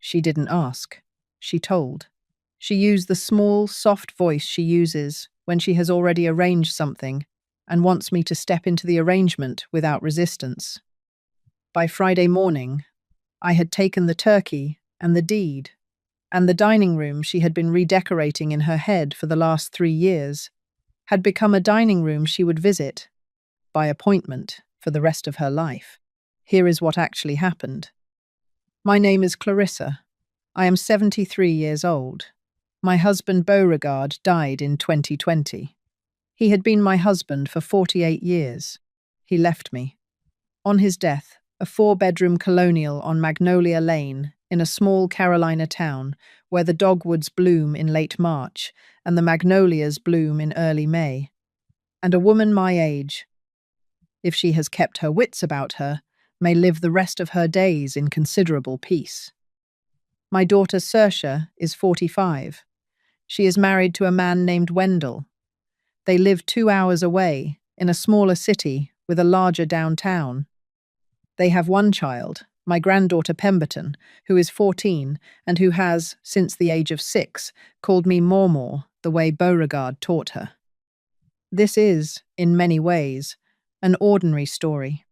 She didn't ask. She told. She used the small, soft voice she uses when she has already arranged something and wants me to step into the arrangement without resistance. By Friday morning, I had taken the turkey and the deed, and the dining room she had been redecorating in her head for the last 3 years had become a dining room she would visit, by appointment, for the rest of her life. Here is what actually happened. My name is Clarissa. I am 73 years old. My husband Beauregard died in 2020. He had been my husband for 48 years. He left me. On his death, a 4-bedroom colonial on Magnolia Lane in a small Carolina town where the dogwoods bloom in late March and the magnolias bloom in early May. And a woman my age, if she has kept her wits about her, may live the rest of her days in considerable peace. My daughter Saoirse is 45. She is married to a man named Wendell. They live 2 hours away, in a smaller city with a larger downtown. They have one child, my granddaughter Pemberton, who is 14 and who has, since the age of 6, called me Mormor, the way Beauregard taught her. This is, in many ways, an ordinary story.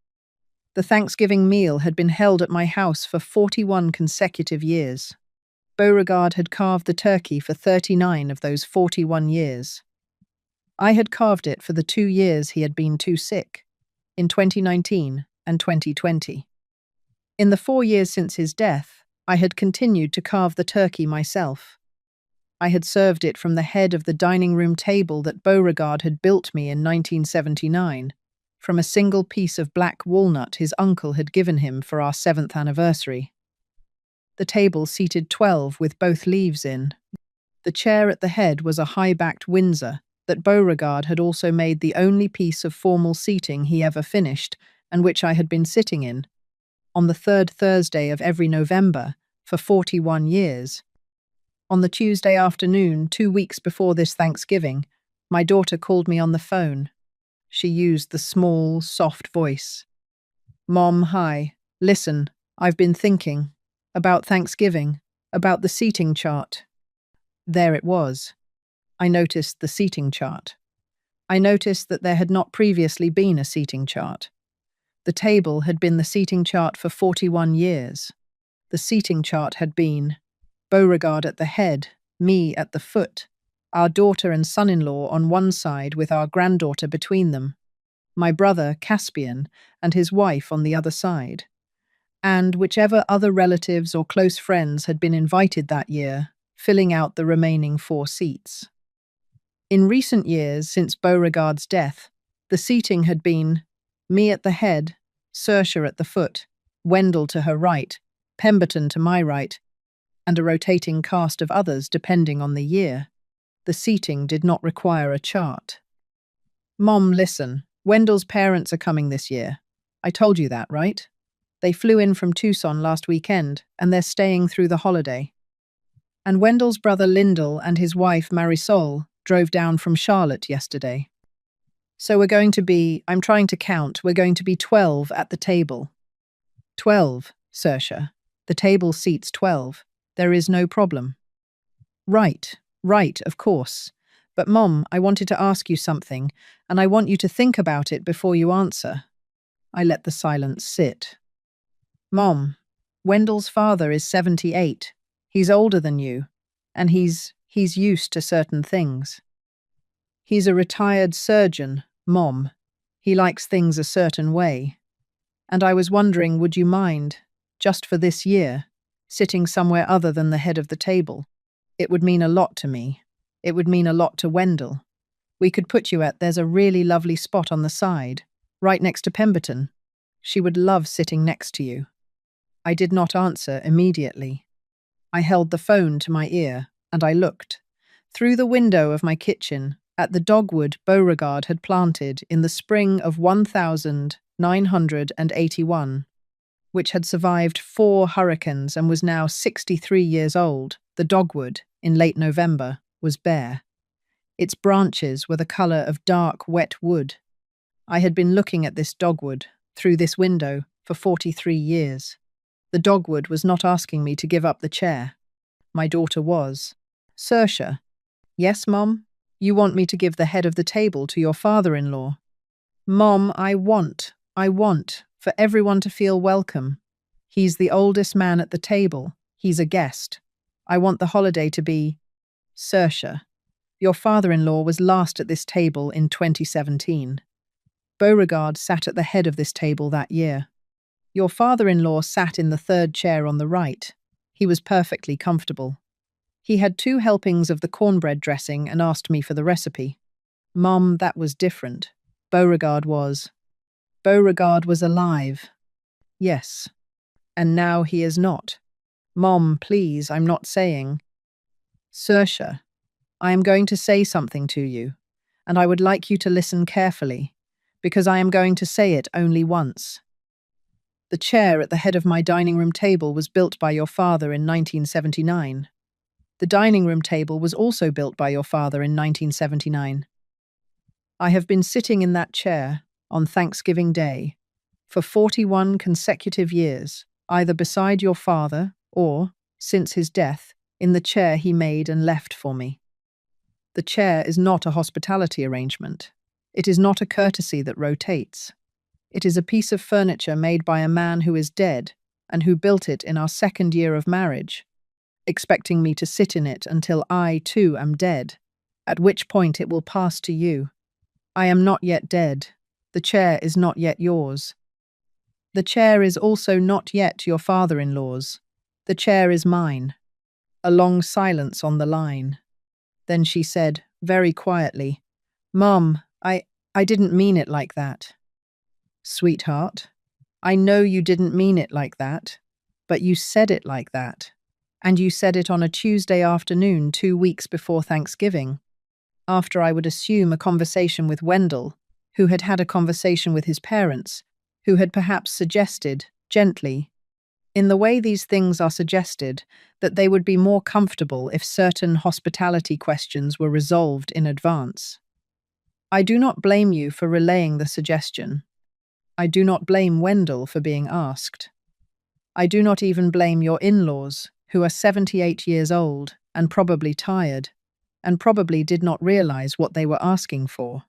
The Thanksgiving meal had been held at my house for 41 consecutive years. Beauregard had carved the turkey for 39 of those 41 years. I had carved it for the 2 years he had been too sick, in 2019 and 2020. In the 4 years since his death, I had continued to carve the turkey myself. I had served it from the head of the dining room table that Beauregard had built me in 1979, from a single piece of black walnut his uncle had given him for our 7th anniversary. The table seated 12 with both leaves in. The chair at the head was a high-backed Windsor that Beauregard had also made the only piece of formal seating he ever finished, and which I had been sitting in, on the 3rd Thursday of every November, for 41 years. On the Tuesday afternoon, 2 weeks before this Thanksgiving, my daughter called me on the phone. She used the small, soft voice. "Mom, hi. Listen, I've been thinking. About Thanksgiving. About the seating chart." There it was. I noticed the seating chart. I noticed that there had not previously been a seating chart. The table had been the seating chart for 41 years. The seating chart had been Beauregard at the head, me at the foot, our daughter and son-in-law on one side with our granddaughter between them, my brother, Caspian, and his wife on the other side, and whichever other relatives or close friends had been invited that year, filling out the remaining 4 seats. In recent years, since Beauregard's death, the seating had been me at the head, Saoirse at the foot, Wendell to her right, Pemberton to my right, and a rotating cast of others depending on the year. The seating did not require a chart. "Mom, listen, Wendell's parents are coming this year. I told you that, right? They flew in from Tucson last weekend, and they're staying through the holiday. And Wendell's brother Lyndall and his wife Marisol drove down from Charlotte yesterday. So we're going to be, I'm trying to count, we're going to be 12 at the table." 12, Saoirse. The table seats 12. There is no problem. Right, of course. But Mom, I wanted to ask you something, and I want you to think about it before you answer. I let the silence sit. "Mom, Wendell's father is 78. He's older than you, and he's used to certain things. He's a retired surgeon, Mom. He likes things a certain way. And I was wondering, would you mind, just for this year, sitting somewhere other than the head of the table? It would mean a lot to me. It would mean a lot to Wendell. We could put you there's a really lovely spot on the side, right next to Pemberton. She would love sitting next to you." I did not answer immediately. I held the phone to my ear, and I looked, through the window of my kitchen, at the dogwood Beauregard had planted in the spring of 1981, which had survived 4 hurricanes and was now 63 years old. The dogwood, in late November, was bare. Its branches were the color of dark, wet wood. I had been looking at this dogwood, through this window, for 43 years. The dogwood was not asking me to give up the chair. My daughter was. Saoirse. Yes, Mom? You want me to give the head of the table to your father-in-law? Mom, I want for everyone to feel welcome. He's the oldest man at the table. He's a guest. I want the holiday to be… Saoirse. Your father-in-law was last at this table in 2017. Beauregard sat at the head of this table that year. Your father-in-law sat in the third chair on the right. He was perfectly comfortable. He had 2 helpings of the cornbread dressing and asked me for the recipe. Mom, that was different. Beauregard was alive. Yes. And now he is not. Mom, please, I'm not saying. Saoirse, I am going to say something to you, and I would like you to listen carefully, because I am going to say it only once. The chair at the head of my dining room table was built by your father in 1979. The dining room table was also built by your father in 1979. I have been sitting in that chair on Thanksgiving Day for 41 consecutive years, either beside your father or, since his death, in the chair he made and left for me. The chair is not a hospitality arrangement. It is not a courtesy that rotates. It is a piece of furniture made by a man who is dead and who built it in our 2nd year of marriage, expecting me to sit in it until I, too, am dead, at which point it will pass to you. I am not yet dead. The chair is not yet yours. The chair is also not yet your father-in-law's. The chair is mine. A long silence on the line. Then she said, very quietly, Mom, I didn't mean it like that. Sweetheart, I know you didn't mean it like that, but you said it like that. And you said it on a Tuesday afternoon 2 weeks before Thanksgiving, after I would assume a conversation with Wendell, who had had a conversation with his parents, who had perhaps suggested, gently, in the way these things are suggested, that they would be more comfortable if certain hospitality questions were resolved in advance. I do not blame you for relaying the suggestion. I do not blame Wendell for being asked. I do not even blame your in-laws, who are 78 years old and probably tired, and probably did not realize what they were asking for.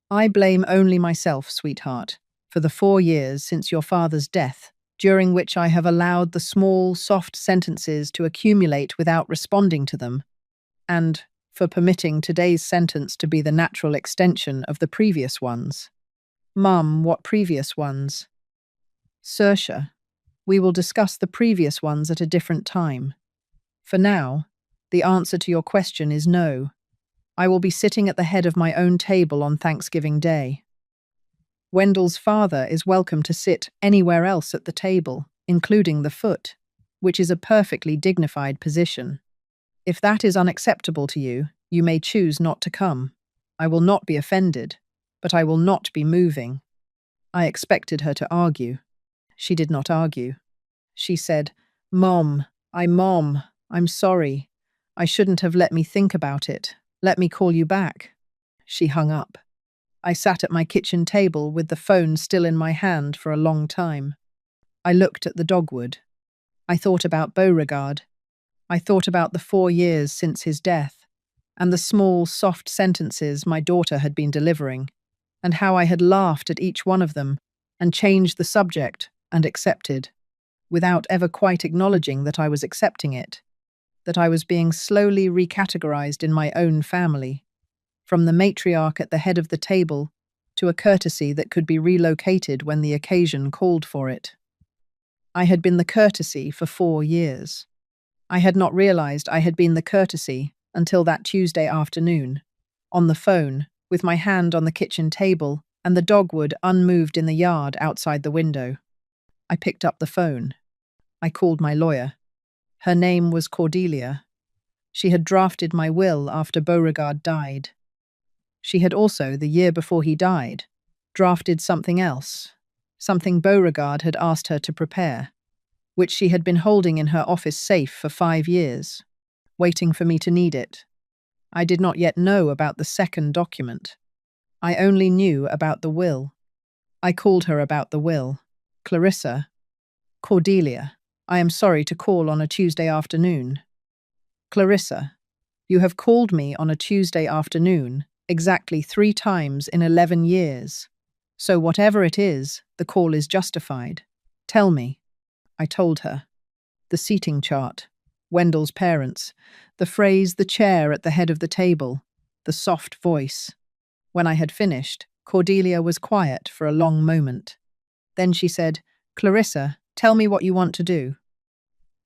I blame only myself, sweetheart, for the 4 years since your father's death, during which I have allowed the small, soft sentences to accumulate without responding to them, and for permitting today's sentence to be the natural extension of the previous ones. Mum, what previous ones? Saoirse, we will discuss the previous ones at a different time. For now, the answer to your question is no. I will be sitting at the head of my own table on Thanksgiving Day. Wendell's father is welcome to sit anywhere else at the table, including the foot, which is a perfectly dignified position. If that is unacceptable to you, you may choose not to come. I will not be offended, but I will not be moving. I expected her to argue. She did not argue. She said, Mom, I'm sorry. I shouldn't have let me think about it. Let me call you back. She hung up. I sat at my kitchen table with the phone still in my hand for a long time. I looked at the dogwood. I thought about Beauregard. I thought about the 4 years since his death, and the small, soft sentences my daughter had been delivering, and how I had laughed at each one of them, and changed the subject, and accepted, without ever quite acknowledging that I was accepting it, that I was being slowly recategorized in my own family, from the matriarch at the head of the table to a courtesy that could be relocated when the occasion called for it. I had been the courtesy for 4 years. I had not realized I had been the courtesy until that Tuesday afternoon, on the phone, with my hand on the kitchen table and the dogwood unmoved in the yard outside the window. I picked up the phone. I called my lawyer. Her name was Cordelia. She had drafted my will after Beauregard died. She had also, the year before he died, drafted something else, something Beauregard had asked her to prepare, which she had been holding in her office safe for 5 years, waiting for me to need it. I did not yet know about the second document. I only knew about the will. I called her about the will. Clarissa. Cordelia, I am sorry to call on a Tuesday afternoon. Clarissa, you have called me on a Tuesday afternoon exactly 3 times in 11 years. So whatever it is, the call is justified. Tell me. I told her. The seating chart, Wendell's parents, the phrase the chair at the head of the table, the soft voice. When I had finished, Cordelia was quiet for a long moment. Then she said, Clarissa, tell me what you want to do.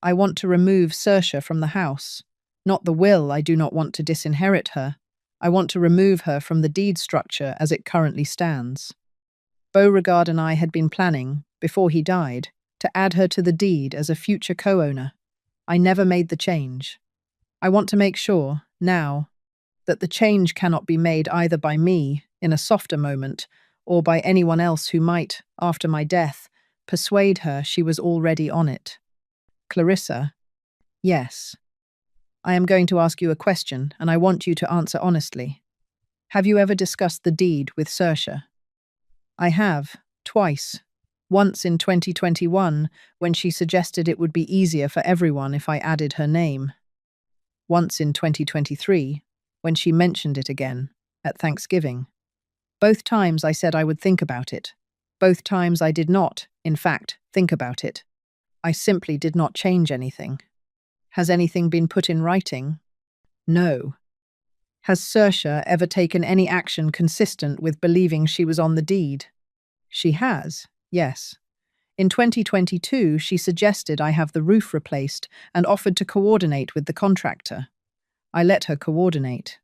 I want to remove Saoirse from the house. Not the will, I do not want to disinherit her. I want to remove her from the deed structure as it currently stands. Beauregard and I had been planning, before he died, to add her to the deed as a future co-owner. I never made the change. I want to make sure, now, that the change cannot be made either by me, in a softer moment, or by anyone else who might, after my death, persuade her she was already on it. Clarissa, yes. I am going to ask you a question, and I want you to answer honestly. Have you ever discussed the deed with Saoirse? I have, twice. Once in 2021, when she suggested it would be easier for everyone if I added her name. Once in 2023, when she mentioned it again, at Thanksgiving. Both times I said I would think about it. Both times I did not, in fact, think about it. I simply did not change anything. Has anything been put in writing? No. Has Saoirse ever taken any action consistent with believing she was on the deed? She has, yes. In 2022, she suggested I have the roof replaced and offered to coordinate with the contractor. I let her coordinate.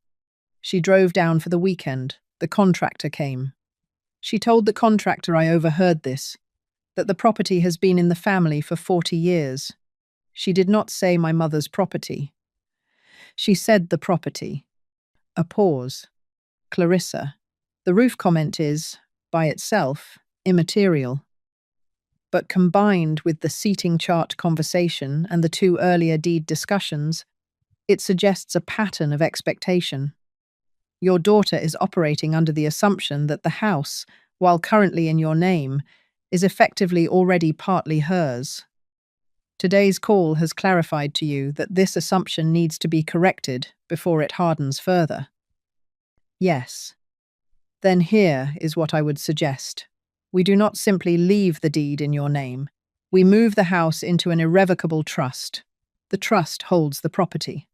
She drove down for the weekend. The contractor came. She told the contractor I overheard this, that the property has been in the family for 40 years. She did not say my mother's property. She said the property. A pause. Clarissa. The roof comment is, by itself, immaterial. But combined with the seating chart conversation and the 2 earlier deed discussions, it suggests a pattern of expectation. Your daughter is operating under the assumption that the house, while currently in your name, is effectively already partly hers. Today's call has clarified to you that this assumption needs to be corrected before it hardens further. Yes. Then here is what I would suggest. We do not simply leave the deed in your name. We move the house into an irrevocable trust. The trust holds the property.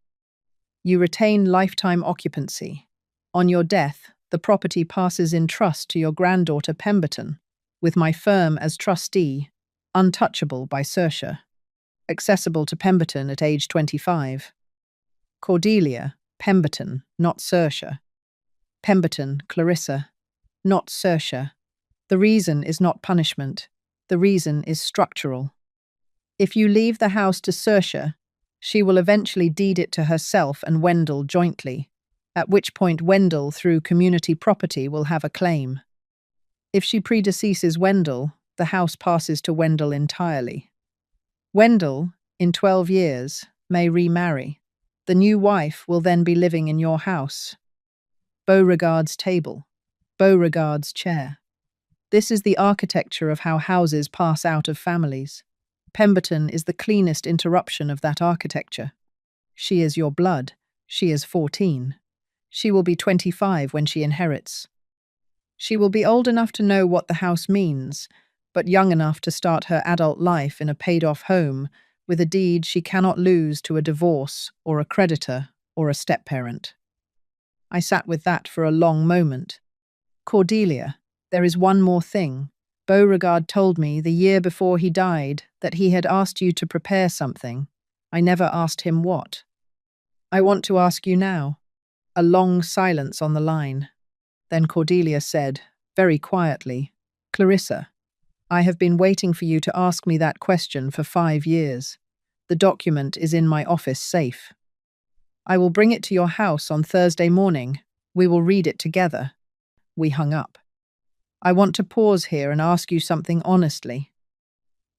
You retain lifetime occupancy. On your death, the property passes in trust to your granddaughter Pemberton, with my firm as trustee, untouchable by Saoirse. Accessible to Pemberton at age 25. Cordelia, Pemberton, not Saoirse. Pemberton, Clarissa, not Saoirse. The reason is not punishment. The reason is structural. If you leave the house to Saoirse, she will eventually deed it to herself and Wendell jointly, at which point Wendell, through community property, will have a claim. If she predeceases Wendell, the house passes to Wendell entirely. Wendell, in 12 years, may remarry. The new wife will then be living in your house. Beauregard's table. Beauregard's chair. This is the architecture of how houses pass out of families. Pemberton is the cleanest interruption of that architecture. She is your blood. She is 14. She will be 25 when she inherits. She will be old enough to know what the house means, but young enough to start her adult life in a paid-off home with a deed she cannot lose to a divorce or a creditor or a step-parent. I sat with that for a long moment. Cordelia, there is one more thing. Beauregard told me the year before he died that he had asked you to prepare something. I never asked him what. I want to ask you now. A long silence on the line. Then Cordelia said, very quietly, Clarissa, I have been waiting for you to ask me that question for 5 years. The document is in my office safe. I will bring it to your house on Thursday morning. We will read it together. We hung up. I want to pause here and ask you something honestly.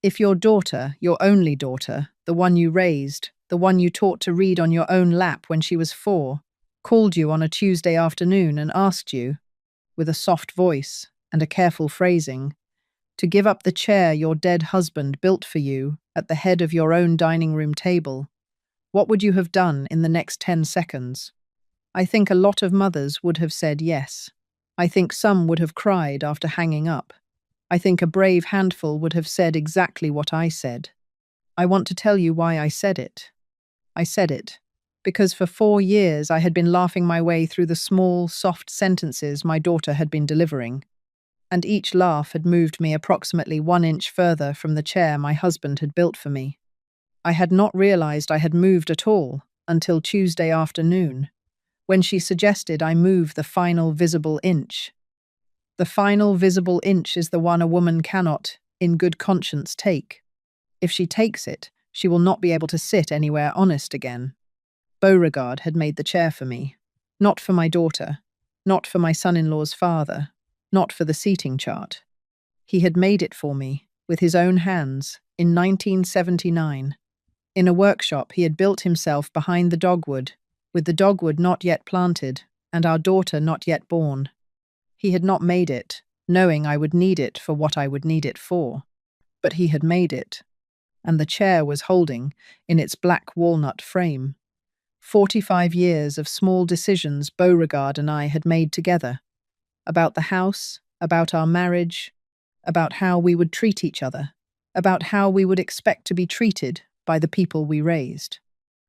If your daughter, your only daughter, the one you raised, the one you taught to read on your own lap when she was 4, called you on a Tuesday afternoon and asked you, with a soft voice and a careful phrasing, To give up the chair your dead husband built for you at the head of your own dining room table, what would you have done in the next 10 seconds? I think a lot of mothers would have said yes. I think some would have cried after hanging up. I think a brave handful would have said exactly what I said. I want to tell you why I said it. I said it because for 4 years I had been laughing my way through the small, soft sentences my daughter had been delivering, and each laugh had moved me approximately 1 inch further from the chair my husband had built for me. I had not realized I had moved at all until Tuesday afternoon, when she suggested I move the final visible inch. The final visible inch is the one a woman cannot, in good conscience, take. If she takes it, she will not be able to sit anywhere honest again. Beauregard had made the chair for me, not for my daughter, not for my son-in-law's father, not for the seating chart. He had made it for me, with his own hands, in 1979. In a workshop he had built himself behind the dogwood, with the dogwood not yet planted and our daughter not yet born. He had not made it, knowing I would need it for what I would need it for. But he had made it, and the chair was holding, in its black walnut frame, 45 years of small decisions Beauregard and I had made together, about the house, about our marriage, about how we would treat each other, about how we would expect to be treated by the people we raised.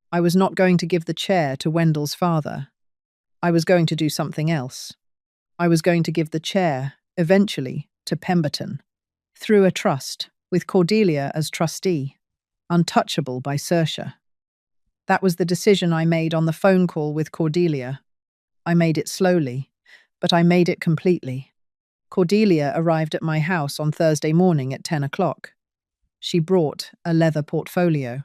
I was not going to give the chair to Wendell's father. I was going to do something else. I was going to give the chair, eventually, to Pemberton, through a trust, with Cordelia as trustee, untouchable by Saoirse. That was the decision I made on the phone call with Cordelia. I made it slowly, but I made it completely. Cordelia arrived at my house on Thursday morning at 10 o'clock. She brought a leather portfolio.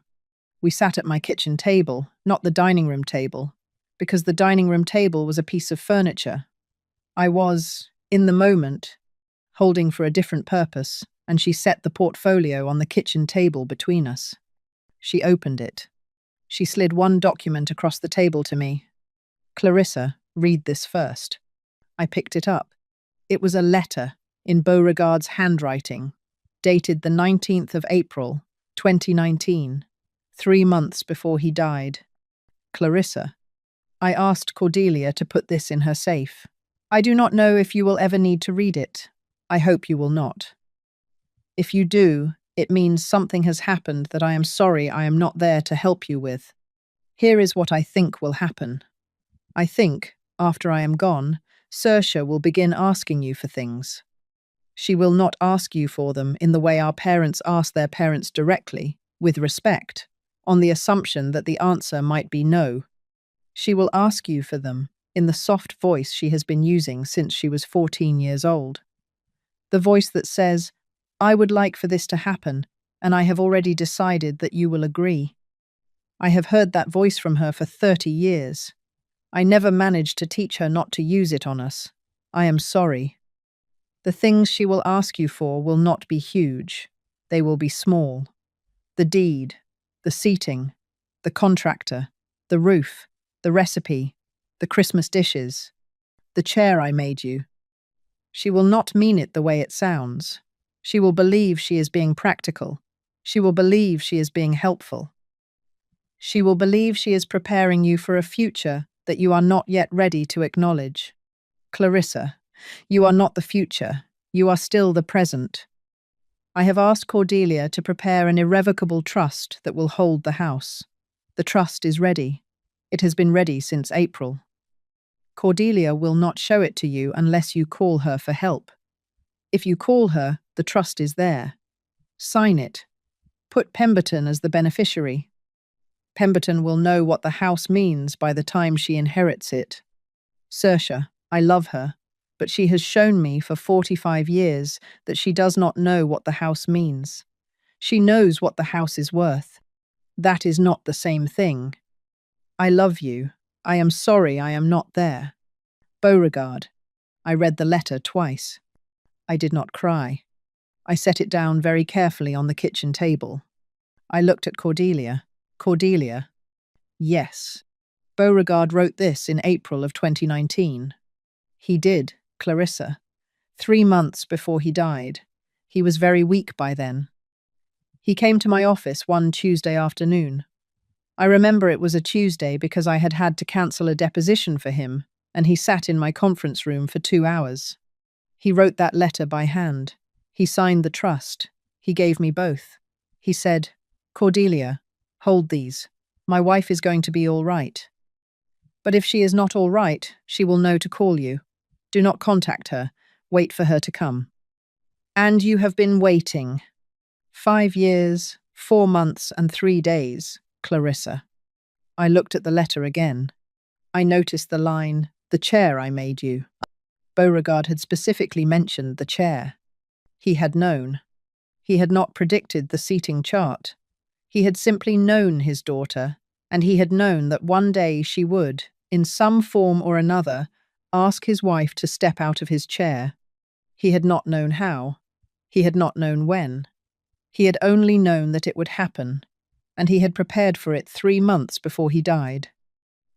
We sat at my kitchen table, not the dining room table, because the dining room table was a piece of furniture. I was, in the moment, holding for a different purpose, and she set the portfolio on the kitchen table between us. She opened it. She slid one document across the table to me. "Clarissa, read this first." I picked it up. It was a letter, in Beauregard's handwriting, dated the 19th of April, 2019. 3 months before he died. "Clarissa, I asked Cordelia to put this in her safe. I do not know if you will ever need to read it. I hope you will not. If you do, it means something has happened that I am sorry I am not there to help you with. Here is what I think will happen. I think, after I am gone, Saoirse will begin asking you for things. She will not ask you for them in the way our parents ask their parents directly, with respect, on the assumption that the answer might be no. She will ask you for them in the soft voice she has been using since she was 14 years old. The voice that says, I would like for this to happen, and I have already decided that you will agree. I have heard that voice from her for 30 years. I never managed to teach her not to use it on us. I am sorry. The things she will ask you for will not be huge. They will be small. The deed, the seating, the contractor, the roof, the recipe, the Christmas dishes, the chair I made you. She will not mean it the way it sounds. She will believe she is being practical. She will believe she is being helpful. She will believe she is preparing you for a future that you are not yet ready to acknowledge. Clarissa, you are not the future. You are still the present. I have asked Cordelia to prepare an irrevocable trust that will hold the house. The trust is ready. It has been ready since April. Cordelia will not show it to you unless you call her for help. If you call her, the trust is there. Sign it. Put Pemberton as the beneficiary. Pemberton will know what the house means by the time she inherits it. Saoirse, I love her, but she has shown me for 45 years that she does not know what the house means. She knows what the house is worth. That is not the same thing. I love you. I am sorry I am not there. Beauregard. I read the letter twice. I did not cry. I set it down very carefully on the kitchen table. I looked at Cordelia. Cordelia. Yes. Beauregard wrote this in April of 2019. He did, Clarissa. 3 months before he died. He was very weak by then. He came to my office one Tuesday afternoon. I remember it was a Tuesday because I had had to cancel a deposition for him, and he sat in my conference room for 2 hours. He wrote that letter by hand. He signed the trust. He gave me both. He said, "Cordelia, hold these. My wife is going to be all right. But if she is not all right, she will know to call you. Do not contact her. Wait for her to come." And you have been waiting. 5 years, 4 months, and 3 days, Clarissa. I looked at the letter again. I noticed the line, "The chair I made you." Beauregard had specifically mentioned the chair. He had known. He had not predicted the seating chart. He had simply known his daughter, and he had known that one day she would, in some form or another, ask his wife to step out of his chair. He had not known how. He had not known when. He had only known that it would happen, and he had prepared for it 3 months before he died.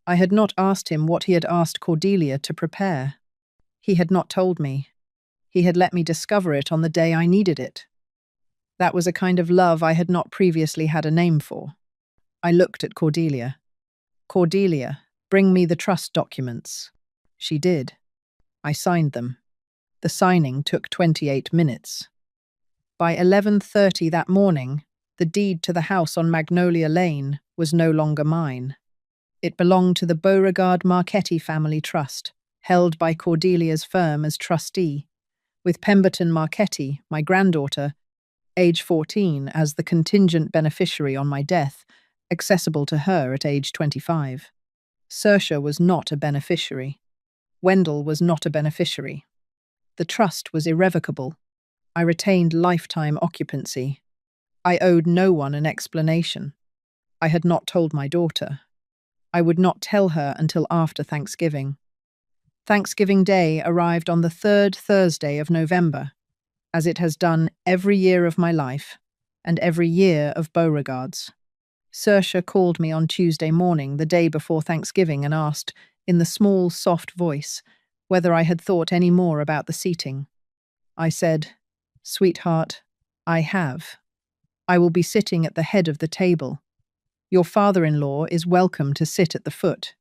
I had not asked him what he had asked Cordelia to prepare. He had not told me. He had let me discover it on the day I needed it. That was a kind of love I had not previously had a name for. I looked at Cordelia. "Cordelia, bring me the trust documents." She did. I signed them. The signing took 28 minutes. By 11:30 that morning, the deed to the house on Magnolia Lane was no longer mine. It belonged to the Beauregard Marchetti Family Trust, held by Cordelia's firm as trustee, with Pemberton Marchetti, my granddaughter, age 14, as the contingent beneficiary on my death, accessible to her at age 25. Saoirse was not a beneficiary. Wendell was not a beneficiary. The trust was irrevocable. I retained lifetime occupancy. I owed no one an explanation. I had not told my daughter. I would not tell her until after Thanksgiving. Thanksgiving Day arrived on the 3rd Thursday of November, as it has done every year of my life, and every year of Beauregard's. Saoirse called me on Tuesday morning, the day before Thanksgiving, and asked, in the small, soft voice, whether I had thought any more about the seating. I said, "Sweetheart, I have. I will be sitting at the head of the table. Your father-in-law is welcome to sit at the foot.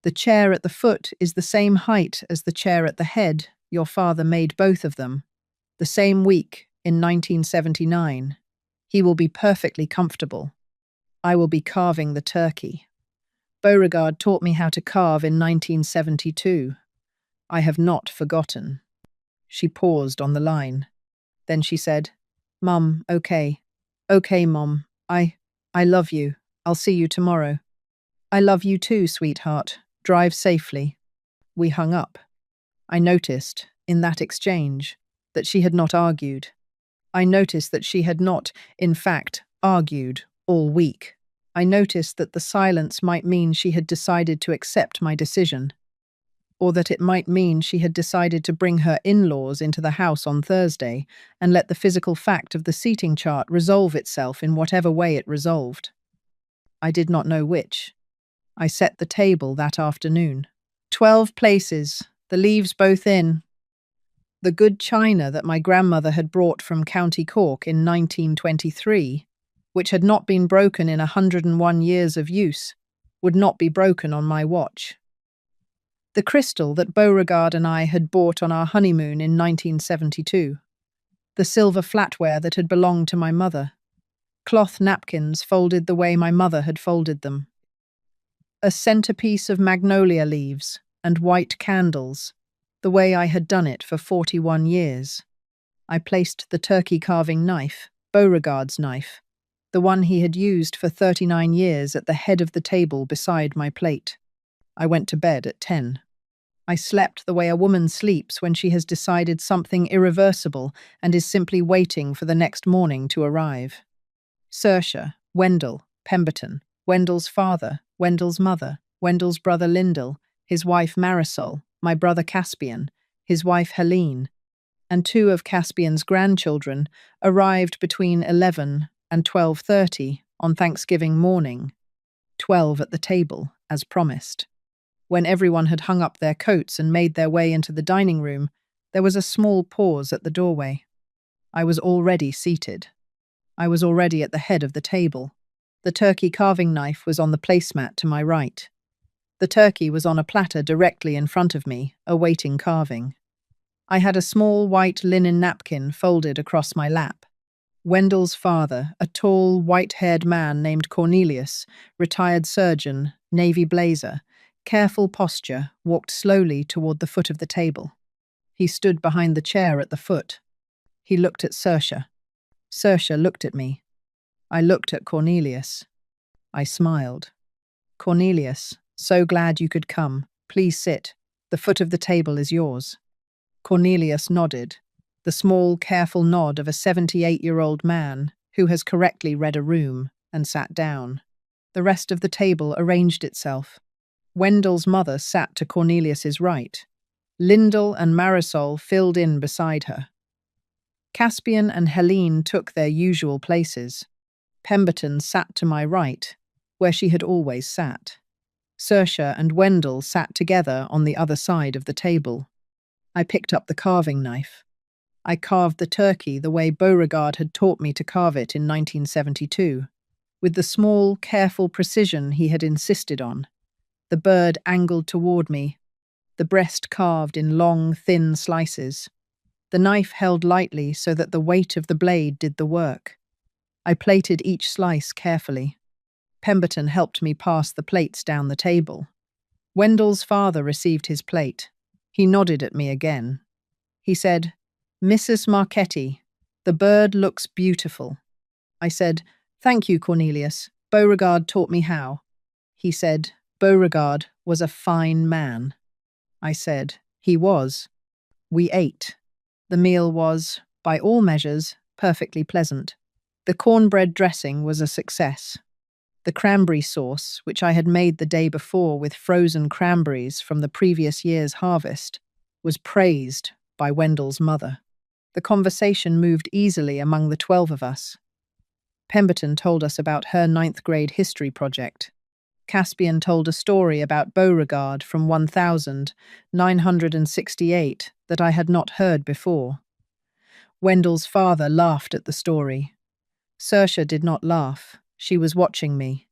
The chair at the foot is the same height as the chair at the head. Your father made both of them. The same week, in 1979. He will be perfectly comfortable. I will be carving the turkey. Beauregard taught me how to carve in 1972. I have not forgotten." She paused on the line. Then she said, "Mum, okay. Okay, Mom. I love you. I'll see you tomorrow." "I love you too, sweetheart. Drive safely." We hung up. I noticed, in that exchange, that she had not argued. I noticed that she had not, in fact, argued all week. I noticed that the silence might mean she had decided to accept my decision, or that it might mean she had decided to bring her in-laws into the house on Thursday and let the physical fact of the seating chart resolve itself in whatever way it resolved. I did not know which. I set the table that afternoon. 12 places, the leaves both in. The good china that my grandmother had brought from County Cork in 1923, which had not been broken in 101 years of use, would not be broken on my watch. The crystal that Beauregard and I had bought on our honeymoon in 1972. The silver flatware that had belonged to my mother. Cloth napkins folded the way my mother had folded them. A centerpiece of magnolia leaves and white candles, the way I had done it for 41 years. I placed the turkey carving knife, Beauregard's knife, the one he had used for 39 years, at the head of the table beside my plate. I went to bed at 10. I slept the way a woman sleeps when she has decided something irreversible and is simply waiting for the next morning to arrive. Saoirse, Wendell, Pemberton, Wendell's father, Wendell's mother, Wendell's brother Lyndall, his wife Marisol, my brother Caspian, his wife Helene, and 2 of Caspian's grandchildren arrived between 11 and 12:30 on Thanksgiving morning, 12 at the table, as promised. When everyone had hung up their coats and made their way into the dining room, there was a small pause at the doorway. I was already seated. I was already at the head of the table. The turkey carving knife was on the placemat to my right. The turkey was on a platter directly in front of me, awaiting carving. I had a small white linen napkin folded across my lap. Wendell's father, a tall, white-haired man named Cornelius, retired surgeon, navy blazer, careful posture, walked slowly toward the foot of the table. He stood behind the chair at the foot. He looked at Saoirse. Saoirse looked at me. I looked at Cornelius. I smiled. Cornelius, so glad you could come. Please sit. The foot of the table is yours. Cornelius nodded, the small, careful nod of a 78-year-old man who has correctly read a room, and sat down. The rest of the table arranged itself. Wendell's mother sat to Cornelius's right. Lyndall and Marisol filled in beside her. Caspian and Helene took their usual places. Pemberton sat to my right, where she had always sat. Saoirse and Wendell sat together on the other side of the table. I picked up the carving knife. I carved the turkey the way Beauregard had taught me to carve it in 1972, with the small, careful precision he had insisted on. The bird angled toward me, the breast carved in long, thin slices. The knife held lightly so that the weight of the blade did the work. I plated each slice carefully. Pemberton helped me pass the plates down the table. Wendell's father received his plate. He nodded at me again. He said, "Mrs. Marchetti, the bird looks beautiful." I said, "Thank you, Cornelius. Beauregard taught me how." He said, "Beauregard was a fine man." I said, "He was." We ate. The meal was, by all measures, perfectly pleasant. The cornbread dressing was a success. The cranberry sauce, which I had made the day before with frozen cranberries from the previous year's harvest, was praised by Wendell's mother. The conversation moved easily among the 12 of us. Pemberton told us about her 9th grade history project. Caspian told a story about Beauregard from 1968 that I had not heard before. Wendell's father laughed at the story. Saoirse did not laugh. She was watching me.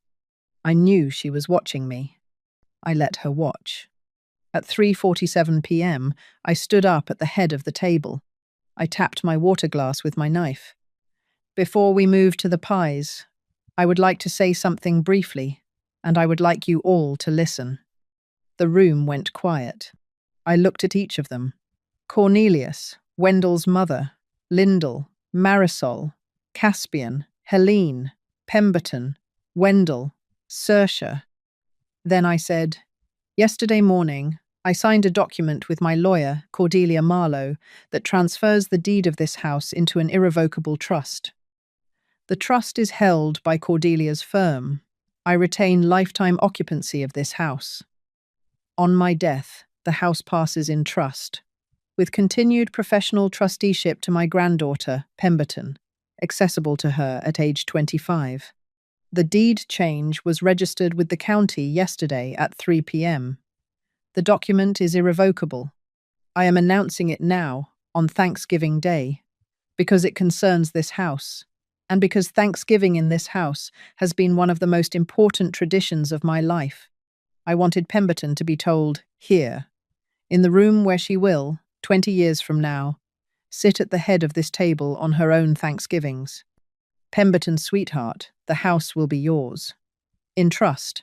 I knew she was watching me. I let her watch. At 3:47 p.m., I stood up at the head of the table. I tapped my water glass with my knife. "Before we move to the pies, I would like to say something briefly, and I would like you all to listen." The room went quiet. I looked at each of them. Cornelius, Wendell's mother, Lyndall, Marisol, Caspian, Helene, Pemberton, Wendell, Saoirse. Then I said, "Yesterday morning, I signed a document with my lawyer, Cordelia Marlowe, that transfers the deed of this house into an irrevocable trust. The trust is held by Cordelia's firm. I retain lifetime occupancy of this house. On my death, the house passes in trust, with continued professional trusteeship to my granddaughter, Pemberton, accessible to her at age 25. The deed change was registered with the county yesterday at 3 p.m. The document is irrevocable. I am announcing it now, on Thanksgiving Day, because it concerns this house, and because Thanksgiving in this house has been one of the most important traditions of my life. I wanted Pemberton to be told, here, in the room where she will, 20 years from now, sit at the head of this table on her own Thanksgivings. Pemberton, sweetheart, the house will be yours. In trust.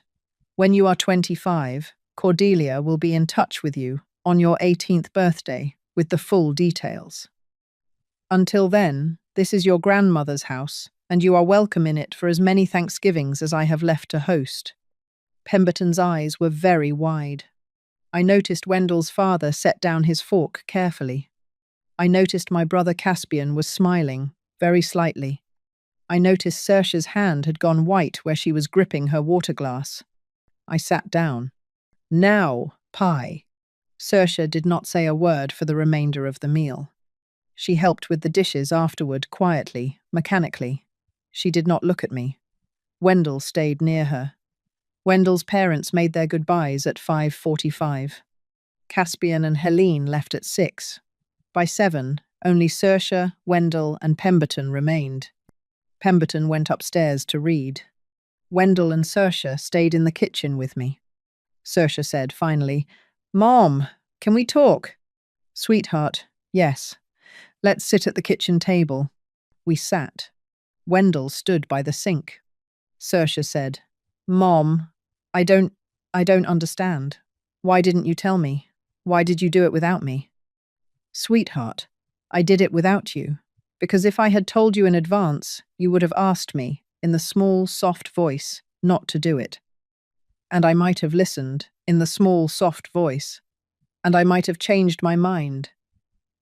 When you are 25, Cordelia will be in touch with you on your 18th birthday with the full details. Until then, this is your grandmother's house, and you are welcome in it for as many Thanksgivings as I have left to host." Pemberton's eyes were very wide. I noticed Wendell's father set down his fork carefully. I noticed my brother Caspian was smiling, very slightly. I noticed Saoirse's hand had gone white where she was gripping her water glass. I sat down. "Now, pie." Saoirse did not say a word for the remainder of the meal. She helped with the dishes afterward, quietly, mechanically. She did not look at me. Wendell stayed near her. Wendell's parents made their goodbyes at 5:45. Caspian and Helene left at 6. By 7, Only Saoirse, Wendell, and Pemberton remained. Pemberton went upstairs to read. Wendell and Saoirse stayed in the kitchen with me. Saoirse said, finally, "Mom, can we talk?" "Sweetheart, yes. Let's sit at the kitchen table." We sat. Wendell stood by the sink. Saoirse said, "Mom, I don't understand. Why didn't you tell me? Why did you do it without me?" "Sweetheart, I did it without you, because if I had told you in advance, you would have asked me, in the small, soft voice, not to do it. And I might have listened, in the small, soft voice, and I might have changed my mind.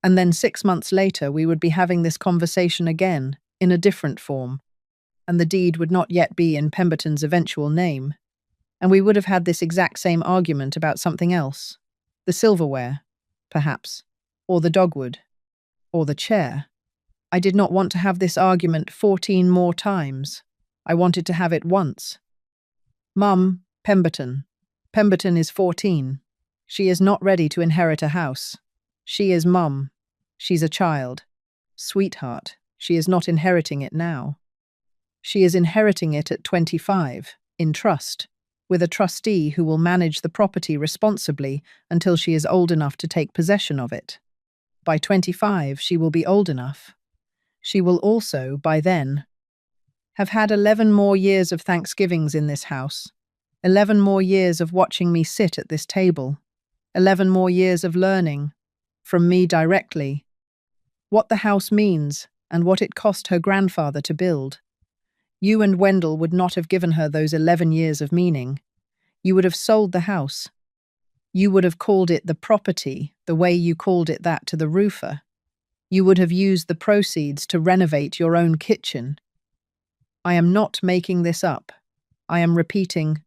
And then 6 months later, we would be having this conversation again, in a different form, and the deed would not yet be in Pemberton's eventual name, and we would have had this exact same argument about something else. The silverware, perhaps, or the dogwood, or the chair. I did not want to have this argument 14 more times. I wanted to have it once. Mum, Pemberton. Pemberton is 14. She is not ready to inherit a house. She is Mum. She's a child. Sweetheart, she is not inheriting it now. She is inheriting it at 25, in trust, with a trustee who will manage the property responsibly until she is old enough to take possession of it. By 25, she will be old enough. She will also, by then, have had 11 more years of Thanksgivings in this house, 11 more years of watching me sit at this table, 11 more years of learning, from me directly, what the house means and what it cost her grandfather to build. You and Wendell would not have given her those 11 years of meaning. You would have sold the house. You would have called it the property, the way you called it that to the roofer. You would have used the proceeds to renovate your own kitchen. I am not making this up. I am repeating,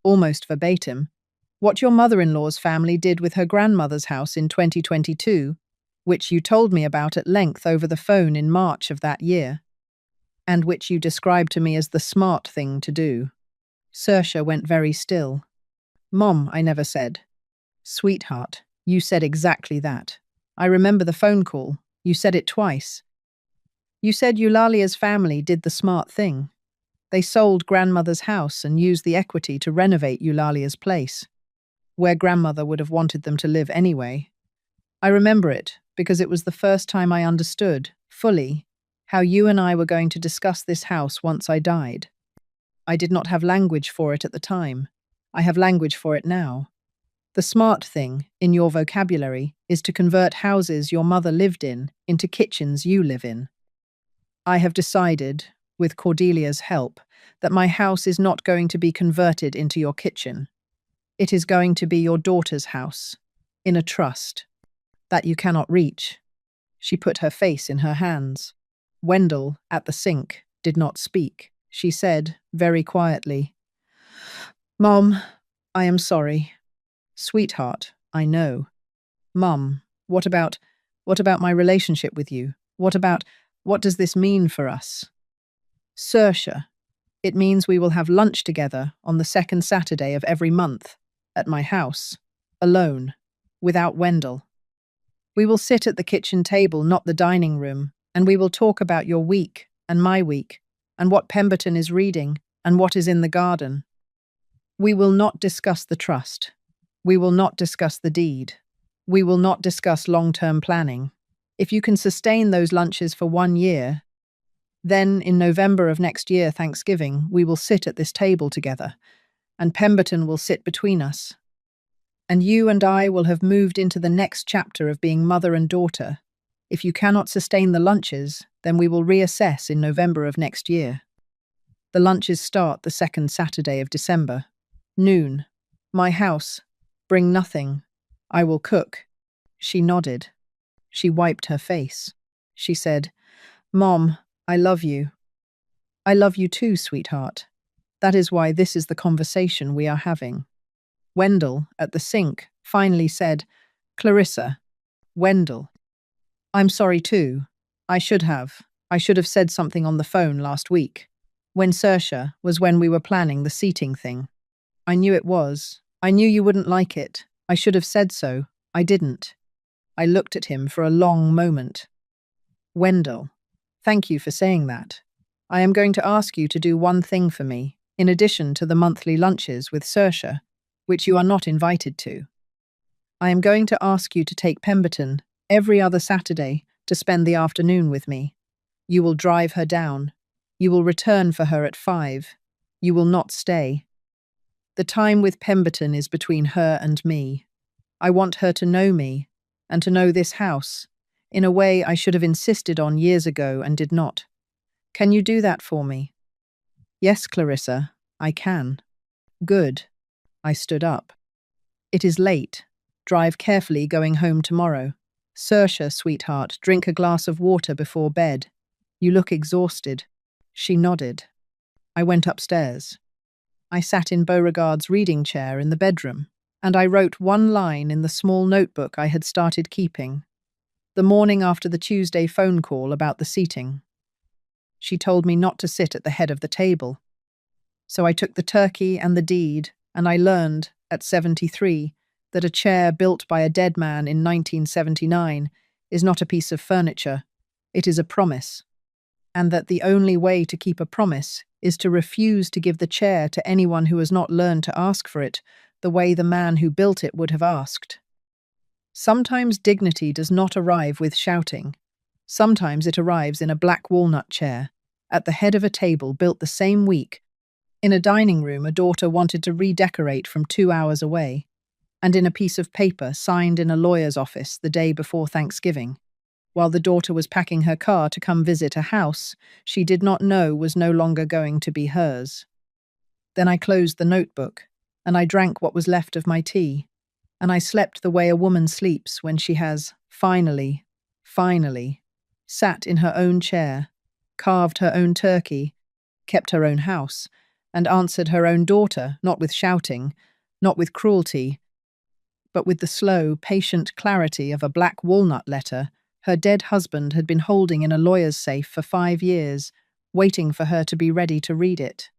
almost verbatim, what your mother-in-law's family did with her grandmother's house in 2022, which you told me about at length over the phone in March of that year, and which you described to me as the smart thing to do. Saoirse went very still. Mom, I never said. Sweetheart, you said exactly that. I remember the phone call. You said it twice. You said Eulalia's family did the smart thing. They sold grandmother's house and used the equity to renovate Eulalia's place, where grandmother would have wanted them to live anyway. I remember it because it was the first time I understood, fully, how you and I were going to discuss this house once I died. I did not have language for it at the time. I have language for it now. The smart thing, in your vocabulary, is to convert houses your mother lived in into kitchens you live in. I have decided, with Cordelia's help, that my house is not going to be converted into your kitchen. It is going to be your daughter's house, in a trust, that you cannot reach. She put her face in her hands. Wendell, at the sink, did not speak. She said, very quietly, "Mom, I am sorry." "Sweetheart, I know." "Mum, what about my relationship with you? What does this mean for us?" "Saoirse, it means we will have lunch together on the second Saturday of every month, at my house, alone, without Wendell. We will sit at the kitchen table, not the dining room, and we will talk about your week and my week, and what Pemberton is reading, and what is in the garden. We will not discuss the trust. We will not discuss the deed. We will not discuss long-term planning. If you can sustain those lunches for 1 year, then in November of next year, Thanksgiving, we will sit at this table together, and Pemberton will sit between us. And you and I will have moved into the next chapter of being mother and daughter. If you cannot sustain the lunches, then we will reassess in November of next year. The lunches start the second Saturday of December. Noon. My house. Bring nothing. I will cook. She nodded. She wiped her face. She said, "Mom, I love you." "I love you too, sweetheart. That is why this is the conversation we are having." Wendell, at the sink, finally said, "Clarissa." Wendell. "I'm sorry too. I should have said something on the phone last week. When Saoirse was when we were planning the seating thing. I knew it was. I knew you wouldn't like it. I should have said so. I didn't." I looked at him for a long moment. Wendell, thank you for saying that. I am going to ask you to do one thing for me, in addition to the monthly lunches with Saoirse, which you are not invited to. I am going to ask you to take Pemberton every other Saturday to spend the afternoon with me. You will drive her down. You will return for her at 5. You will not stay. The time with Pemberton is between her and me. I want her to know me, and to know this house, in a way I should have insisted on years ago and did not. Can you do that for me? Yes, Clarissa, I can. Good. I stood up. It is late. Drive carefully going home tomorrow. Saoirse, sweetheart, drink a glass of water before bed. You look exhausted. She nodded. I went upstairs. I sat in Beauregard's reading chair in the bedroom, and I wrote one line in the small notebook I had started keeping, the morning after the Tuesday phone call about the seating. She told me not to sit at the head of the table. So I took the turkey and the deed, and I learned, at 73, that a chair built by a dead man in 1979 is not a piece of furniture, it is a promise, and that the only way to keep a promise is to refuse to give the chair to anyone who has not learned to ask for it the way the man who built it would have asked. Sometimes dignity does not arrive with shouting. Sometimes it arrives in a black walnut chair, at the head of a table built the same week, in a dining room a daughter wanted to redecorate from 2 hours away, and in a piece of paper signed in a lawyer's office the day before Thanksgiving, while the daughter was packing her car to come visit a house she did not know was no longer going to be hers. Then I closed the notebook, and I drank what was left of my tea, and I slept the way a woman sleeps when she has, finally, sat in her own chair, carved her own turkey, kept her own house, and answered her own daughter, not with shouting, not with cruelty, but with the slow, patient clarity of a black walnut letter her dead husband had been holding in a lawyer's safe for 5 years, waiting for her to be ready to read it.